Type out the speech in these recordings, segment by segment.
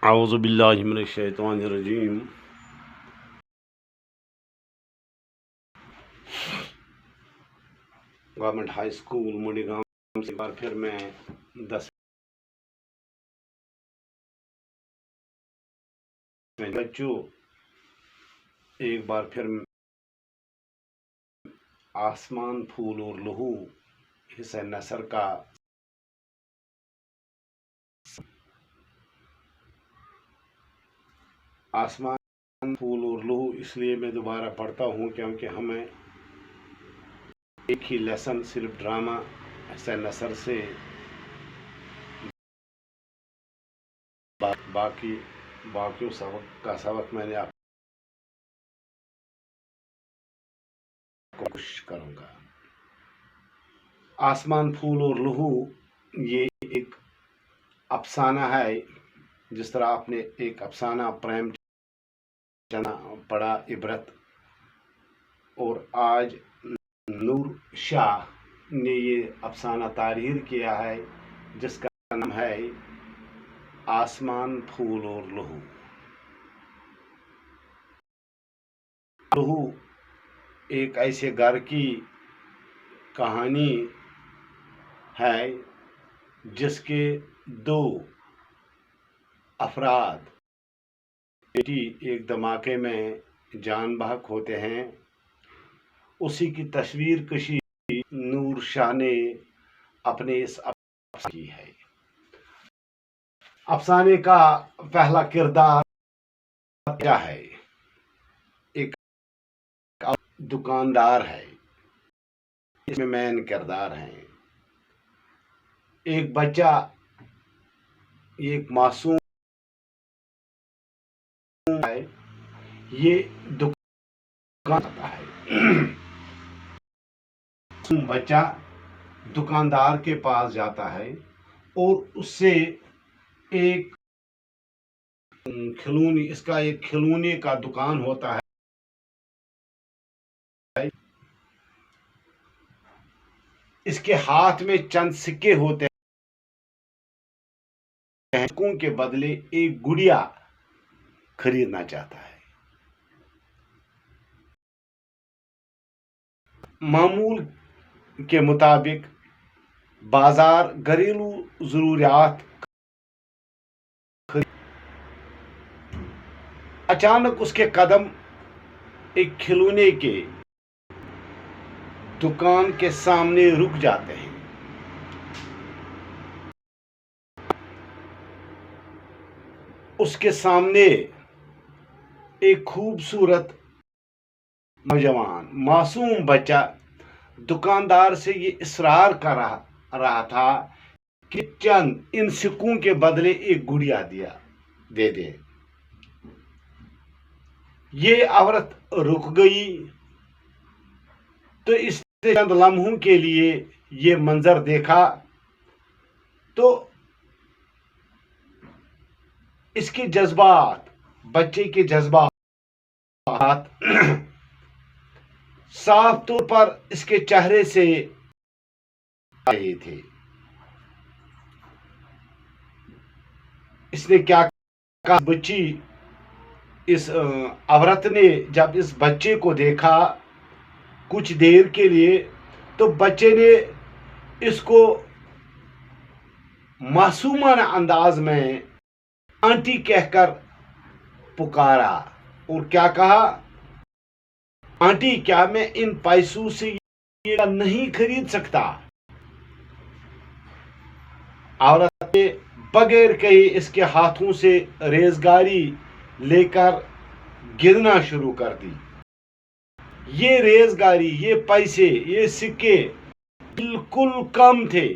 اعوذ باللہ من الشیطان الرجیم۔ گورنمنٹ ہائی اسکول منڈی گام سے ایک بار پھر میں 10 بچوں ایک بار پھر آسمان پھول اور لہو حصہ نثر کا آسمان پھول اور لہو اس لیے میں دوبارہ پڑھتا ہوں کیونکہ ہمیں ایک ہی لیسن صرف ڈرامہ حصہ نثر سے باقی سبق میں نے آپ کو کوشش کروں گا۔ آسمان پھول اور لہو یہ ایک افسانہ ہے، جس طرح آپ نے ایک افسانہ پریم چند پڑھا عبرت، اور آج نور شاہ نے یہ افسانہ تحریر کیا ہے جس کا نام ہے آسمان پھول اور لہو۔ لہو ایک ایسے گھر کی کہانی ہے جس کے 2 افراد بیٹی ایک دھماکے میں جان بحق ہوتے ہیں۔ اسی کی تصویر کشی نور شاہ نے اپنے اس افسانے کی ہے۔ افسانے کا پہلا کردار کیا ہے؟ ایک دکاندار ہے، اس میں مین کردار ہیں۔ ایک بچہ، ایک معصوم ہے، یہ دکان آتا ہے۔ معصوم بچہ دکاندار کے پاس جاتا ہے اور اس سے ایک کھلونی، اس کا ایک کھلونے کا دکان ہوتا ہے۔ اس کے ہاتھ میں چند سکے ہوتے ہیں، سکوں کے بدلے ایک گڑیا خریدنا چاہتا ہے۔ معمول کے مطابق بازار گھریلو ضروریات اچانک اس کے قدم ایک کھلونے کے دکان کے سامنے رک جاتے ہیں۔ اس کے سامنے ایک خوبصورت نوجوان معصوم بچہ دکاندار سے یہ اصرار کر رہا تھا کہ چند ان سکوں کے بدلے ایک گڑیا دے دے۔ یہ عورت رک گئی تو اس نے چند لمحوں کے لیے یہ منظر دیکھا تو اس کے جذبات، بچے کے جذبات صاف طور پر اس کے چہرے سے آئے تھے۔ اس نے کیا کہا؟ بچی، اس عورت نے جب اس بچے کو دیکھا کچھ دیر کے لیے تو بچے نے اس کو معصومانہ انداز میں آنٹی کہہ کر پکارا اور کیا کہا؟ آنٹی، کیا میں ان پیسوں سے یہ نہیں خرید سکتا؟ عورت نے بغیر کہے اس کے ہاتھوں سے ریزگاری لے کر گرنا شروع کر دی۔ یہ ریزگاری، یہ پیسے، یہ سکے بالکل کم تھے۔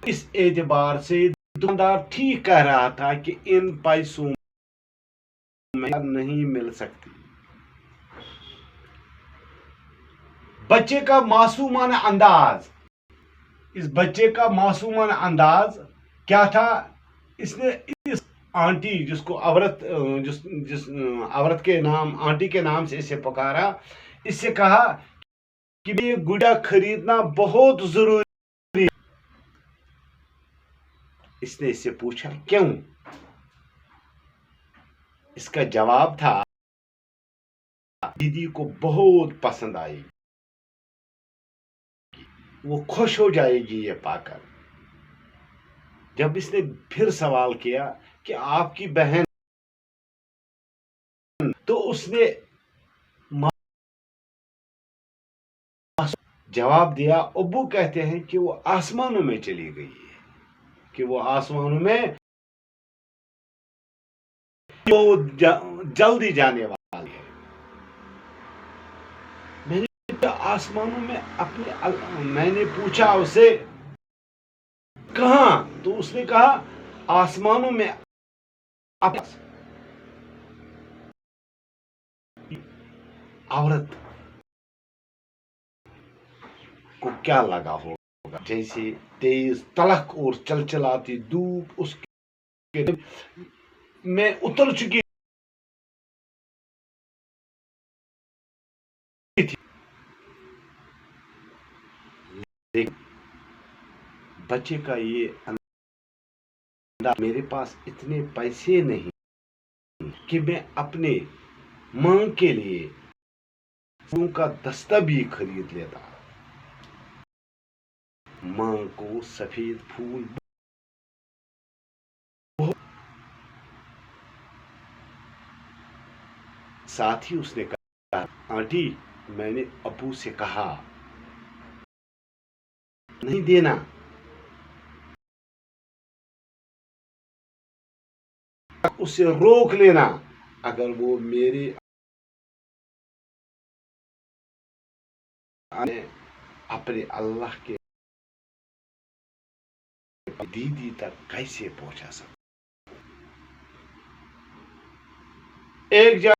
اس اعتبار سے دکاندار ٹھیک کہہ رہا تھا کہ ان پیسوں میں نہیں مل سکتی۔ بچے کا معصومانہ انداز، اس بچے کا معصومانہ انداز کیا تھا؟ اس نے اس آنٹی، جس کو جس عورت کے نام آنٹی کے نام سے اسے پکارا، اس سے کہا کہ یہ گڑیا خریدنا بہت ضروری ہے۔ اس نے اس سے پوچھا کیوں؟ اس کا جواب تھا دیدی کو بہت پسند آئی، وہ خوش ہو جائے گی یہ پا کر۔ جب اس نے پھر سوال کیا کہ آپ کی بہن، تو اس نے جواب دیا ابو کہتے ہیں کہ وہ آسمانوں میں چلی گئی ہے، کہ وہ آسمانوں میں جلدی جانے والی ہے۔ میں نے آسمانوں میں میں نے پوچھا اسے کہاں؟ تو اس نے کہا آسمانوں میں۔ عورت کو کیا لگا ہوگا جیسے تیز تلخ اور چلچلاتی دھوپ اس کے میں اتر چکی تھی، لیکن بچے کا یہ انداز، میرے پاس اتنے پیسے نہیں کہ میں اپنے ماں کے لیے پھولوں کا دستہ بھی خرید لیتا۔ ماں کو سفید پھول ساتھ ہی اس نے کہا آنٹی میں نے ابو سے کہا نہیں دینا، اسے روک لینا، اگر وہ میرے اپنے اللہ کے دیدی تک کیسے پہنچا سکتا؟ ایک جگہ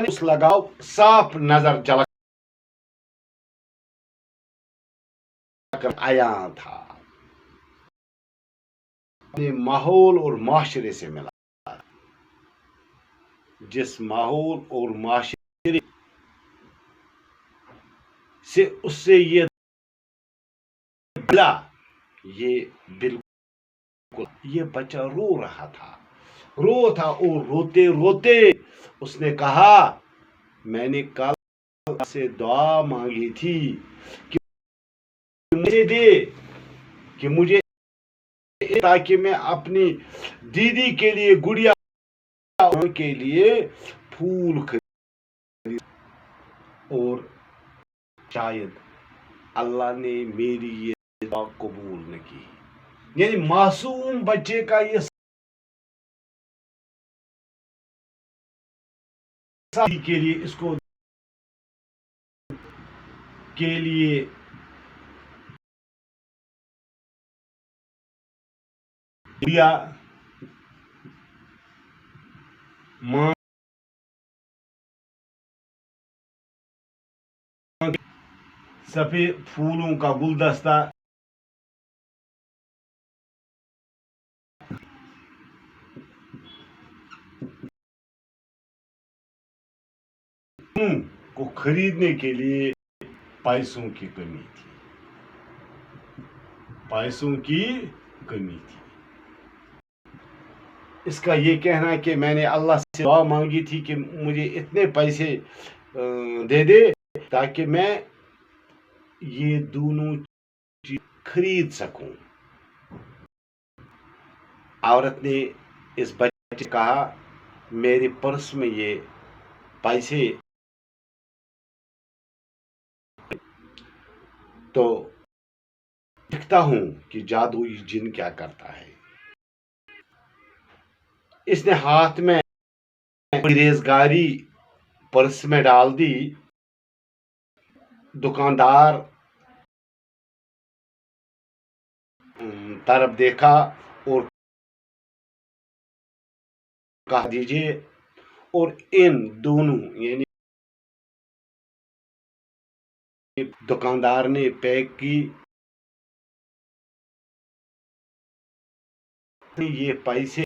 اس لگاؤ صاف نظر جھلک کر آیا تھا، اپنے ماحول اور معاشرے سے ملا، جس ماحول اور معاشرے سے اس سے یہ ملا، یہ بالکل یہ بچہ رو رہا تھا، اور روتے روتے اس نے کہا میں نے کل سے دعا مانگی تھی کہ مجھے دے، کہ مجھے تاکہ میں اپنی دیدی کے لیے گڑیا کے لیے پھول خرید، اور شاید اللہ نے میری یہ دعا قبول نہ کی۔ یعنی معصوم بچے کا یہ کے لیے اس کو کے لیے دیا، ماں سفید پھولوں کا گلدستہ کو خریدنے کے لیے پیسوں کی کمی تھی، پیسوں کی کمی تھی۔ اس کا یہ کہنا کہ میں نے اللہ سے دعا مانگی تھی کہ مجھے اتنے پیسے دے دے تاکہ میں یہ دونوں چیز خرید سکوں۔ عورت نے اس بچے سے کہا میرے پرس میں یہ پیسے، تو دیکھتا ہوں کہ جادوئی جن کیا کرتا ہے۔ اس نے ہاتھ میں ریزگاری پرس میں ڈال دی، دکاندار طرف دیکھا اور کہا دیجیے، اور ان دونوں یعنی دکاندار نے پیک کی یہ پیسے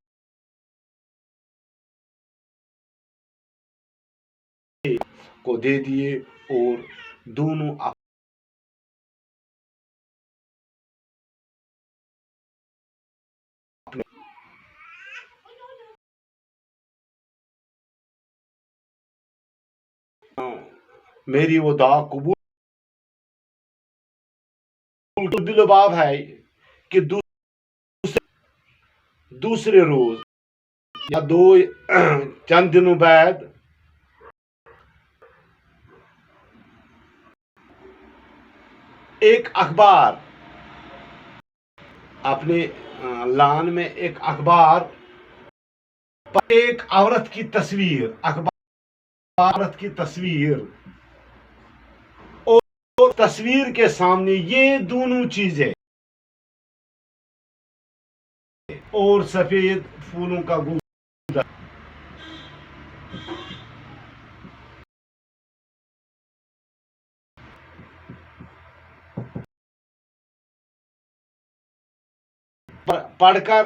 کو دے دیے، اور دونوں میری وہ دعا قبول دل و باب ہے کہ دوسرے روز یا چند دنوں بعد ایک اخبار اپنے لان میں ایک اخبار پر ایک عورت کی تصویر عورت کی تصویر اور تصویر کے سامنے یہ دونوں چیزیں اور سفید پھولوں کا گلدستہ پڑھ کر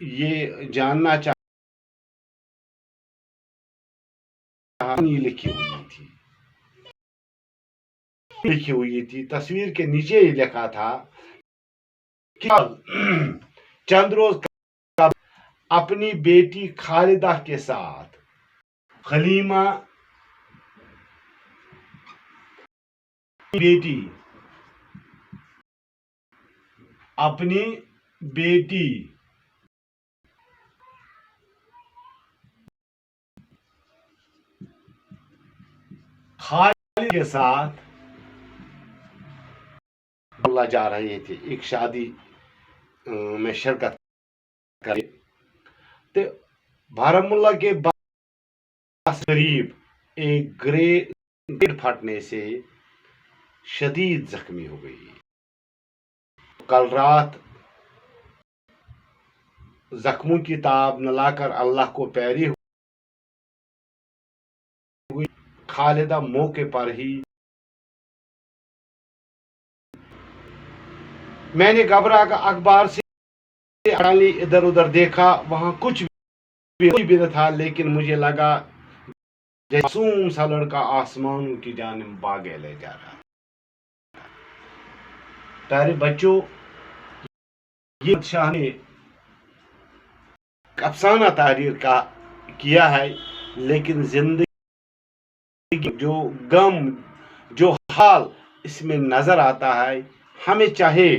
یہ جاننا چاہتا لکھی ہوئی تھی تصویر کے نیچے ہی لکھا تھا کہ چند روز اپنی بیٹی خالدہ کے ساتھ حلیمہ بیٹی اپنی بیٹی خالد کے ساتھ اللہ جا رہے تھے ایک شادی میں شرکت کرے تو بارہمولہ کے قریب ایک گریڈ پھٹنے سے شدید زخمی ہو گئی. کل رات زخموں کی تاب نہ لا کر اللہ کو پیاری ہوئی. خالدہ موقع پر ہی میں نے گھبرا کر اخبار سے ادھر ادھر دیکھا وہاں کچھ بھی نہ تھا لیکن مجھے لگا معصوم سا لڑکا آسمانوں کی جانب بھاگے لے جا رہا. پیارے بچوں یہ شاہ نے افسانہ تحریر کیا ہے لیکن زندگی جو غم جو حال اس میں نظر آتا ہے ہمیں چاہے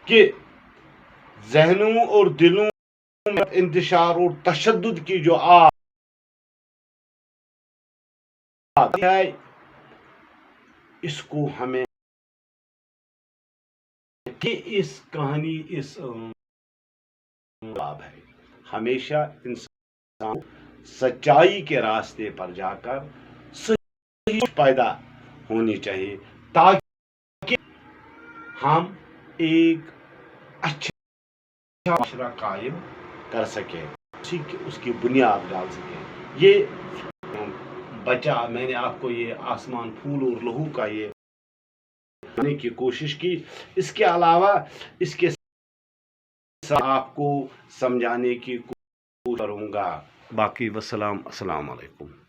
کہ ذہنوں اور دلوں میں انتشار اور تشدد کی جو آگ ہے اس کو ہمیں کہ اس کہانی اس باب ہے ہمیشہ انسان سچائی کے راستے پر جا کر صحیح پیدا ہونی چاہیے تاکہ ہم ایک اچھا معاشرہ قائم کر سکیں اس کی بنیاد ڈال سکیں. یہ بچہ میں نے آپ کو یہ آسمان پھول اور لہو کا یہ کرنے کی کوشش کی. اس کے علاوہ اس کے آپ کو سمجھانے کی کوشش کروں گا. باقی السلام علیکم.